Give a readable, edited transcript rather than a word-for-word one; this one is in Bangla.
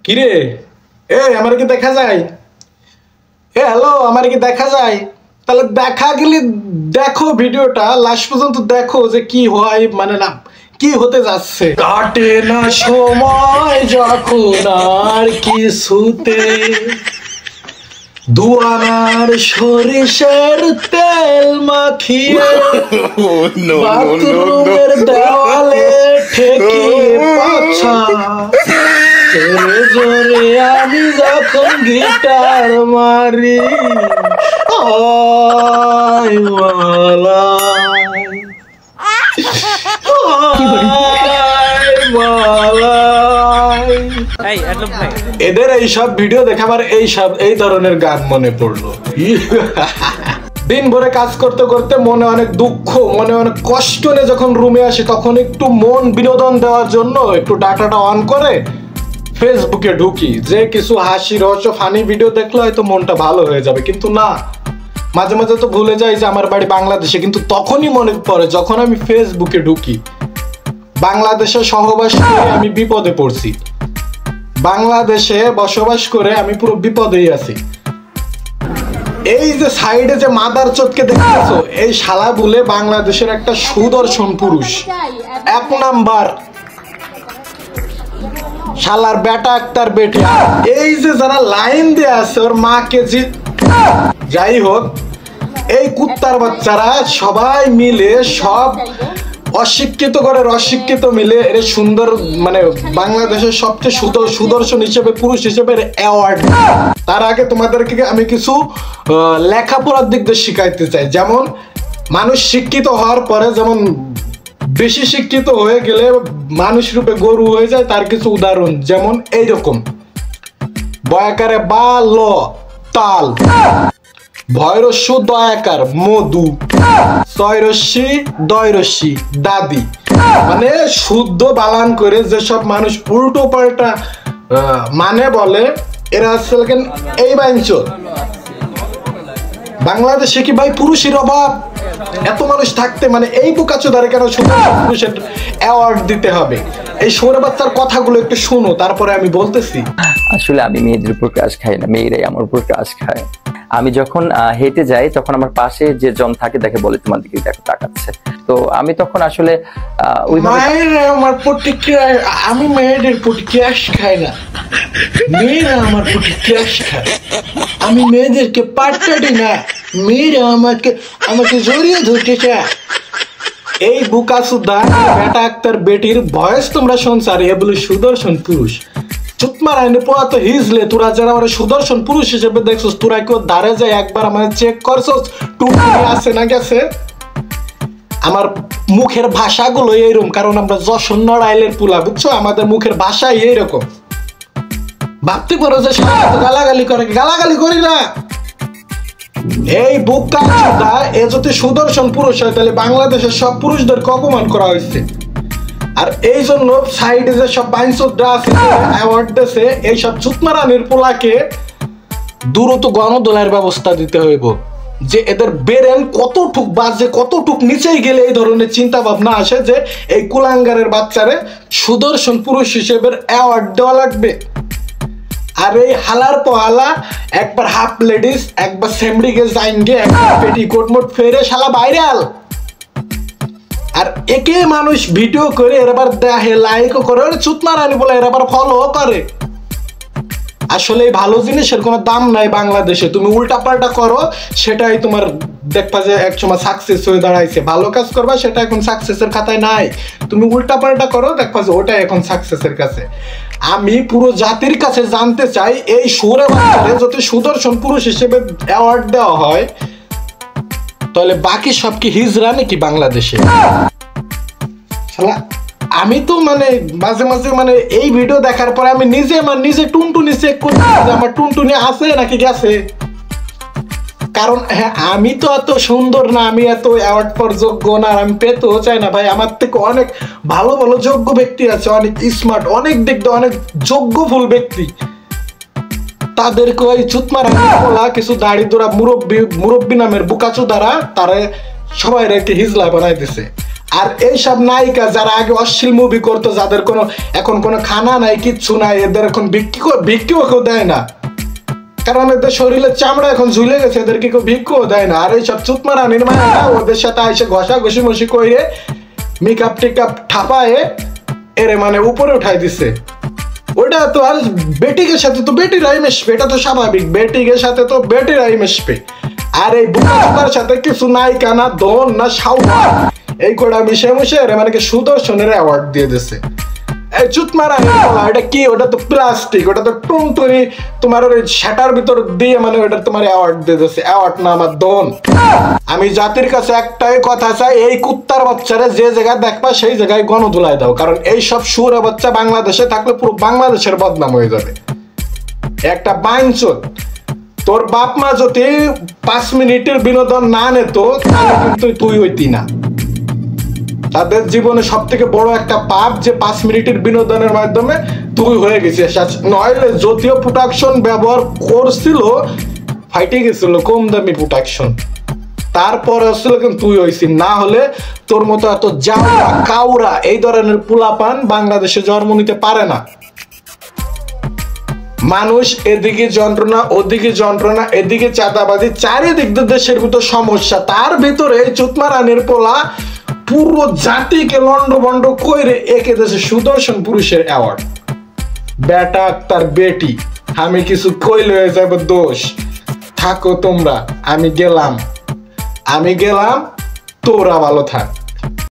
কিরে আমার কি দেখা যায়? হ্যালো, আমার কি দেখা যায়? তাহলে দেখা গেলে দেখো, ভিডিওটা লাস্ট পর্যন্ত দেখো যে কি হয়, মানে না কি হতে যাচ্ছে। কাটে না সময় যখন আর কিছুতে দুয়ানার সরিষার তেল মাখিয়ে বাথরুমের দেওয়ালে ঠেকিয়ে পাছা জোরে জোরে আমি যখন গিটার মারি আয় মালাই আয় মালাই। এদের এইসব ভিডিও দেখে আমার এই ধরনের গান মনে পড়লো। দিন ভরে কাজ করতে করতে মনে অনেক দুঃখ, মনে অনেক কষ্ট নিয়ে যখন রুমে আসি, তখন একটু মন বিনোদন দেওয়ার জন্য একটু ডাটাটা অন করে ফেসবুকে ঢুকি, যে কিছু হাসি রহস্য ফানি ভিডিও দেখলে হয়তো মনটা ভালো হয়ে যাবে। কিন্তু না, মাঝে মাঝে তো ভুলে যাই যে আমার বাড়ি বাংলাদেশে। কিন্তু তখনই মনে পড়ে যখন আমি ফেসবুকে ঢুকি, বাংলাদেশে সহবাস করে আমি বিপদে পড়ছি। বাংলাদেশে বসবাস করে আমি পুরো বিপদেই আছি। এই যে সাইডে যে মাদার চোদকে দেখতেছো, এই শালা বলে বাংলাদেশের একটা সুদর্শন পুরুষ, 1 নাম্বার শালার বেটা একটার বেটি। এই যে যারা লাইন দিয়ে আছে ওর মাকে, যাই হোক, এই কুত্তার বাচ্চারা সবাই মিলে সব অশিক্ষিত করে অশিক্ষিত মিলে এর সুন্দর, মানে বাংলাদেশের সবচেয়ে সুদর্শন হিসেবে পুরুষ হিসেবে অ্যাওয়ার্ড। তার আগে তোমাদেরকে আমি কিছু লেখাপড়ার দিক দিয়ে শিখাইতে চাই। যেমন মানুষ শিক্ষিত হওয়ার পরে যেমন বেশি শিক্ষিত হয়ে গেলে মানুষ রূপে গরু হয়ে যায়, তার কিছু উদাহরণ যেমন এইরকম: বয়াকারে বা ল তাল, ভয়রস্যু দয়াকার মধু, ছয়রস্যি দয়রস্যি দাদি। মানে শুদ্ধ বালান করে যেসব মানুষ উল্টো পাল্টা মানে বলে, এরা আসলে এই বাঞ্চল। বাংলাদেশে কি ভাই পুরুষের অভাব? এত মানুষ থাকতে মানে এই বোকাচোদারে কেন শুধু পুরুষের অ্যাওয়ার্ড দিতে হবে? এই সৌরে বাচ্চার কথাগুলো একটু শুনো, তারপরে আমি বলতেছি। আসলে আমি মেয়েদের উপর ক্রাশ খাই না, মেয়েরাই আমার উপর ক্রাশ খায়। আমি যখন হেঁটে যাই তখন আমার পাশে যে জন থাকে দেখে বলে তোমার দিকে দেখো তাকাচ্ছে, তো আমি তখন আসলে আমার প্রতিক্রিয়া, আমি মেয়েদের প্রতি ক্রাশ খাই না, মেয়েরা আমার প্রতি ক্রাশ খায়। আমি মেয়েদেরকে পাত্তা দিই না, মেয়েরা আমাকে জড়িয়ে ধরতে চায়। এই বুকাসুদা বেটা আক্তার বেটির ভয়েস তোমরা শুনছ, আর এ বলে সুদর্শন পুরুষ। চুতমারাইনে পোয়া তো হিজলে, তোরা যারা আমার সুদর্শন পুরুষ হিসেবে দেখছস, তোরা কেউ দাঁড়ে যায় একবার আমার চেক করছস টুপি আছে না গেছে? আমার মুখের ভাষাগুলো এইরকম, কারণ আমরা যশোর নড়াইলের পুলা, বুঝছো? আমাদের মুখের ভাষাই এইরকম। ভাবতে পারো যে গালাগালি করে, গালাগালি করি না। এই বুকাচোদা এ যদি সুদর্শন পুরুষ হয়, তাহলে বাংলাদেশের সব পুরুষদেরকে অপমান করা হয়েছে। আর এই জন্য সাইডে যে সব বাইনচোদরা আছে অ্যাওয়ার্ড দিয়েছে, এইসব চুতমারানির পোলাকে দ্রুত গণদোলার ব্যবস্থা দিতে হইব, যে এদের বেরেন কতটুক বাজে, কতটুক নিচেই গেলে এই ধরনের চিন্তা ভাবনা আসে যে এই কুলাঙ্গারের বাচ্চারে সুদর্শন পুরুষ হিসেবে অ্যাওয়ার্ড দেওয়া লাগবে। আর এই হালার পোহালা একবার হাফ লেডিস, একবার সেমডিকে জাইনগে, একবার পেটিকোট মোট ফেরে শালা ভাইরাল। আর একে মানুষ ভিডিও করে এবার দেখে, লাইকও করে, চুতমারানি বলে এবার ফলো করে। আসলে এই ভালো জিনিসের কোনো দাম নাই বাংলাদেশে। তুমি উল্টা পাল্টা করো, সেটাই তোমার দেখবা যে একসময় সাকসেস হয়ে দাঁড়াইছে। ভালো কাজ করবা, সেটা এখন সাকসেসের খাতায় নাই। তুমি উল্টা পাল্টা করো, দেখবা যে ওটাই এখন সাকসেসের কাছে। আমি পুরো জাতির কাছে জানতে চাই, এই সুরে বাচ্চারে যদি সুদর্শন পুরুষ হিসেবে অ্যাওয়ার্ড দেওয়া হয়, তাহলে বাকি সব কি হিজরা নাকি বাংলাদেশে? আমি তো মানে মাঝে মাঝে মানে এই ভিডিও দেখার পরে আমি নিজে টুনটুনি চেক করি যে আমার টুনটুনি আছে নাকি গেছে। কারণ হ্যাঁ, আমি তো এত সুন্দর না, আমি এত অ্যাওয়ার্ড পর যোগ্য না, আর আমি পেতেও চাই না ভাই। আমার থেকে অনেক ভালো ভালো যোগ্য ব্যক্তি আছে, অনেক স্মার্ট, অনেক দিক দিয়ে অনেক যোগ্যফুল ব্যক্তি। তাদেরকে ওই চুতমারা কিছু দাড়ি দোড়া মুরব্বী নামের বুকাচোদারা তারা সবাই রেখে হিজলা বানাই দিছে। আর এইসব নায়িকা যারা আগে অশ্লীল মুভি করতো, যাদের কোনো এখন কোনো খানা নাই, কিচ্ছু নাই, এদের এখন ভিক্ষিও কেউ দেয় না, কারণ এদের শরীরের চামড়া এখন ঝুলে গেছে, এদেরকে কেউ ভিক্ষিও দেয় না। আর এইসব চুতমারা নির্মাণরা ওদের সাথে এসে ঘষা ঘষি মশি করে মেকআপ টেকআপ ঠাপায়ে এরে মানে উপরে উঠাই দিছে। ওটা তো আর বেটিকের সাথে তো বেটিরাই মিশবে, এটা তো স্বাভাবিক, বেটিকের সাথে তো বেটিরাই মিশবে। আর এই বুকার সাথে কিছু নায়িকা না দন না সাউয়া এই কটা মিশে মিশে মানে কি সুদর্শনের অ্যাওয়ার্ড দিয়ে দিছে। এই চুতমারা এটা কি, ওটা তো প্লাস্টিক, ওটা তো টুনটুনি তোমার ওই সেটার ভিতর দিয়ে মানে ওটা তোমার অ্যাওয়ার্ড দিয়ে দিছে। অ্যাওয়ার্ড না আমার দন। আমি জাতির কাছে একটাই কথা চাই, এই কুত্তার বাচ্চারা যে জায়গায় দেখবা সেই জায়গায় গণধুলাই দাও, কারণ এই সব শুয়োর বাচ্চা বাংলাদেশে থাকলে পুরো বাংলাদেশের বদনাম হয়ে যাবে। একটা বাইনচোদ, তোর বাপ মা যদি 5 মিনিটের বিনোদন না নিত তাহলে কিন্তু তুই হইতি না। তাদের জীবনে সব থেকে বড় একটা পাপ যে 5 মিনিটের বিনোদনের মাধ্যমে তুই হয়ে গেছিস। নইলে যদিও প্রোডাকশন ব্যবহার করছিল, ফাইটে গেছিল কম দামি প্রোডাকশন, তারপরে আসলে কিন্তু তুই হইছিস। না হলে তোর মতো এত জাউরা কাউরা এই ধরনের পোলাপান বাংলাদেশে জন্ম নিতে পারে না। মানুষ এদিকে যন্ত্রণা, ওদিকে যন্ত্রণা, এদিকে চাঁদাবাজি, চারিদিক দিয়ে দেশের ভিতর সমস্যা, তার ভিতরে চুতমারানির পোলা পুরো জাতিকে লন্ডভন্ড কইরে একে দেশে সুদর্শন পুরুষের অ্যাওয়ার্ড। বেটা তার বেটি, আমি কিছু কইলে হয়ে যাবে দোষ। থাকো তোমরা, আমি গেলাম, তোরা ভালো থাক।